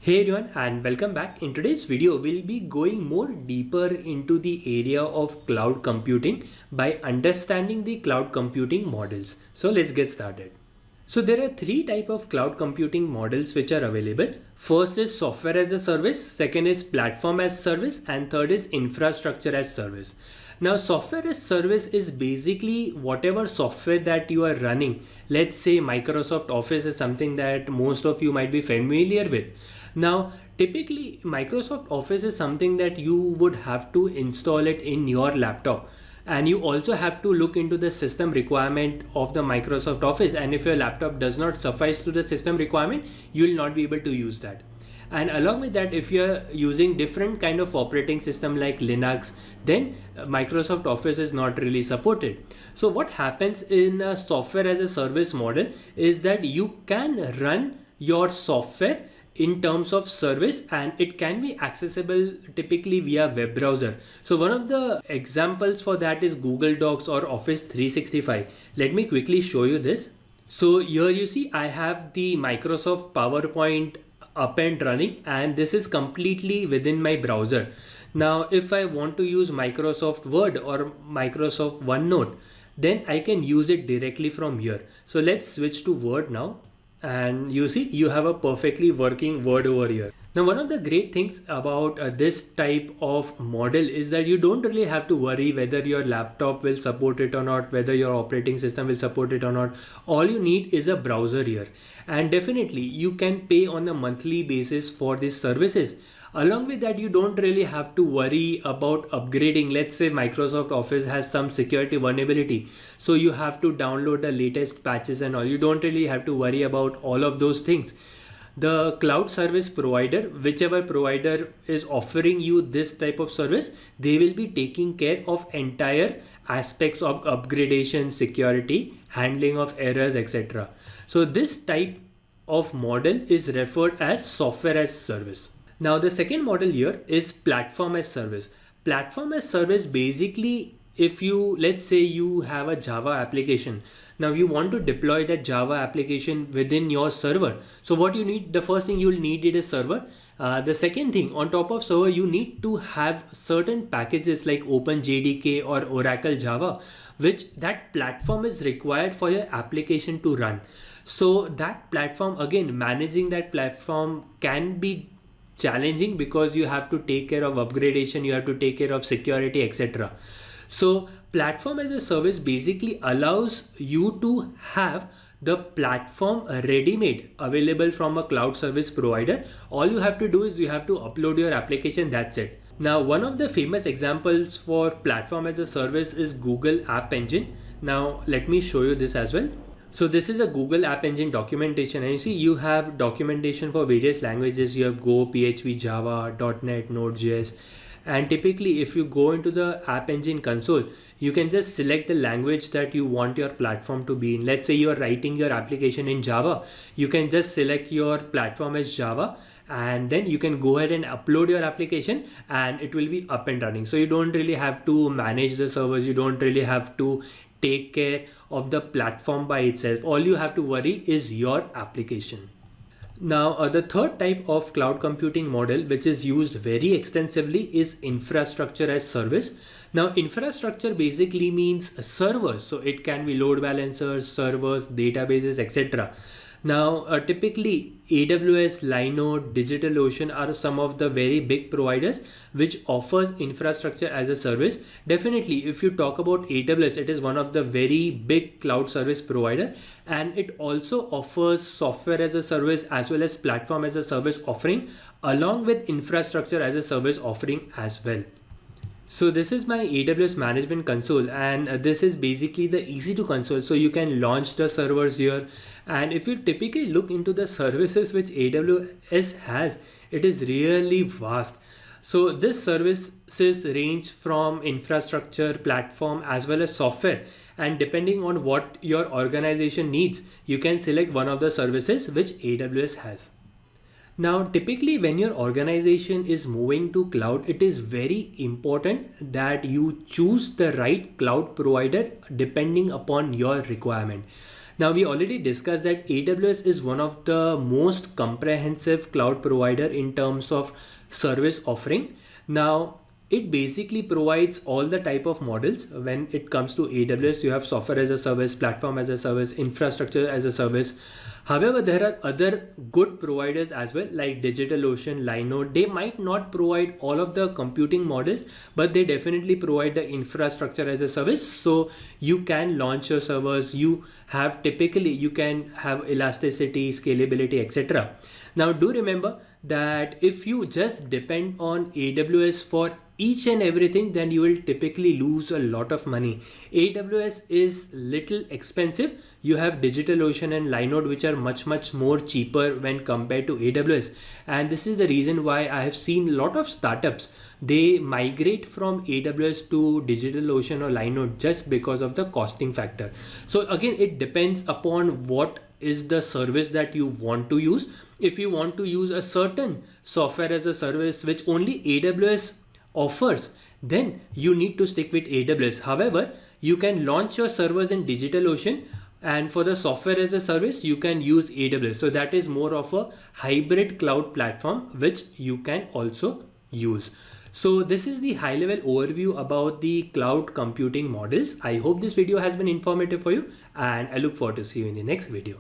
Hey everyone and welcome back. In today's video, we'll be going more deeper into the area of cloud computing by understanding the cloud computing models. So let's get started. So there are three types of cloud computing models which are available. First is software as a service, second is platform as service, and third is infrastructure as service. Now software as service is basically whatever software that you are running. Let's say Microsoft Office is something that most of you might be familiar with. Now, typically Microsoft Office is something that you would have to install it in your laptop, and you also have to look into the system requirement of the Microsoft Office, and if your laptop does not suffice to the system requirement, you will not be able to use that. And along with that, if you're using different kind of operating system like Linux, then Microsoft Office is not really supported. So what happens in a software as a service model is that you can run your software in terms of service, and it can be accessible typically via web browser. So one of the examples for that is Google Docs or Office 365. Let me quickly show you this. So here you see I have the Microsoft PowerPoint up and running, and this is completely within my browser. Now if I want to use Microsoft Word or Microsoft OneNote, then I can use it directly from here. So let's switch to Word now. And you see you have a perfectly working Word over here. Now one of the great things about this type of model is that you don't really have to worry whether your laptop will support it or not, whether your operating system will support it or not. All you need is a browser here, and definitely you can pay on a monthly basis for these services. Along with that, you don't really have to worry about upgrading. Let's say Microsoft Office has some security vulnerability, so you have to download the latest patches and all. You don't really have to worry about all of those things. The cloud service provider, whichever provider is offering you this type of service, they will be taking care of entire aspects of upgradation, security, handling of errors, etc. So this type of model is referred as software as service. Now the second model here is platform as service. Platform as service basically, if you, let's say you have a Java application. Now you want to deploy that Java application within your server. So what you need, the first thing you'll need is a server. The second thing, on top of server, you need to have certain packages like OpenJDK or Oracle Java, which that platform is required for your application to run. So that platform, again, managing that platform can be challenging because you have to take care of upgradation, you have to take care of security, etc. So platform as a service basically allows you to have the platform ready-made available from a cloud service provider. All you have to do is you have to upload your application, that's it. Now one of the famous examples for platform as a service is Google App Engine. Now let me show you this as well. So this is a Google App Engine documentation, and you see you have documentation for various languages. You have Go, PHP, Java, .NET, Node.js. And typically if you go into the App Engine console, you can just select the language that you want your platform to be in. Let's say you are writing your application in Java. You can just select your platform as Java, and then you can go ahead and upload your application and it will be up and running. So you don't really have to manage the servers. You don't really have to take care of the platform by itself. All you have to worry is your application. Now the third type of cloud computing model which is used very extensively is infrastructure as service. Now infrastructure basically means servers, so it can be load balancers, servers, databases, etc. Now typically AWS, Linode, DigitalOcean are some of the very big providers which offers infrastructure as a service. Definitely if you talk about AWS, it is one of the very big cloud service provider, and it also offers software as a service as well as platform as a service offering, along with infrastructure as a service offering as well. So this is my AWS management console, and this is basically the EC2 console. So you can launch the servers here, and if you typically look into the services which AWS has, it is really vast. So this services range from infrastructure, platform, as well as software, and depending on what your organization needs, you can select one of the services which AWS has. Now, typically when your organization is moving to cloud, it is very important that you choose the right cloud provider depending upon your requirement. Now, we already discussed that AWS is one of the most comprehensive cloud provider in terms of service offering. Now, it basically provides all the type of models. When it comes to AWS, you have software as a service, platform as a service, infrastructure as a service. However, there are other good providers as well, like DigitalOcean, Linode. They might not provide all of the computing models, but they definitely provide the infrastructure as a service. So you can launch your servers. You can have elasticity, scalability, etc. Now, do remember that if you just depend on AWS for each and everything, then you will typically lose a lot of money. AWS is little expensive. You have DigitalOcean and Linode, which are much more cheaper when compared to AWS. And this is the reason why I have seen a lot of startups, they migrate from AWS to DigitalOcean or Linode just because of the costing factor. So again, it depends upon what is the service that you want to use. If you want to use a certain software as a service which only AWS offers, then you need to stick with AWS. However, you can launch your servers in DigitalOcean, and for the software as a service, you can use AWS. So that is more of a hybrid cloud platform which you can also use. So this is the high level overview about the cloud computing models. I hope this video has been informative for you, and I look forward to see you in the next video.